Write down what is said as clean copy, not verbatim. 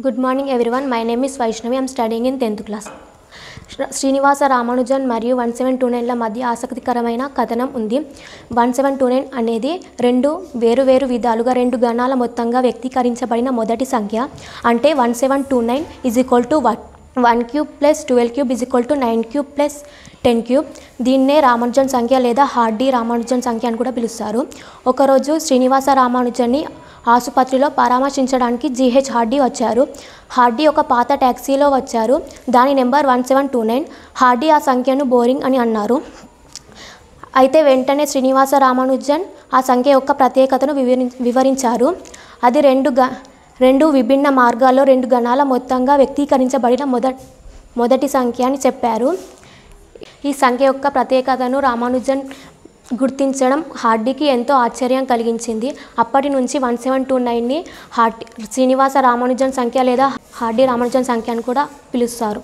Good morning everyone. My name is Vaishnavi. I am studying in 10th class. Srinivasa Ramanujan మరియు 1729ల మధ్య ఆసక్తికరమైన కథనం ఉంది. 1729 అనేది రెండు వేరు విధాలుగా రెండు గణాల మొత్తంగా వ్యక్తీకరించబడిన మొదటి సంఖ్య. అంటే 1729 is equal to 1 cube plus 12 cube is equal to 9 cube plus 10 cube. దీన్నే రామానుజన్ సంఖ్య లేదా హార్డీ రామానుజన్ సంఖ్య అని కూడా పిలుస్తారు. ఒకరోజు శ్రీనివాస రామానుజన్ని ఆసుపత్రిలో పరామర్శించడానికి జీహెచ్ హార్డీ వచ్చారు. హార్డీ ఒక పాత ట్యాక్సీలో వచ్చారు. దాని నెంబర్ 1729. హార్డీ ఆ సంఖ్యను బోరింగ్ అని అన్నారు. అయితే వెంటనే శ్రీనివాస రామానుజన్ ఆ సంఖ్య యొక్క ప్రత్యేకతను వివరించారు. అది రెండు విభిన్న మార్గాల్లో రెండు గణాల మొత్తంగా వ్యక్తీకరించబడిన మొదటి సంఖ్య అని చెప్పారు. ఈ సంఖ్య యొక్క ప్రత్యేకతను రామానుజన్ గుర్తించడం హార్డీకి ఎంతో ఆశ్చర్యం కలిగించింది. అప్పటి నుంచి 1729ని శ్రీనివాస రామానుజన్ సంఖ్య లేదా హార్డీ రామానుజన్ సంఖ్య అని కూడా పిలుస్తారు.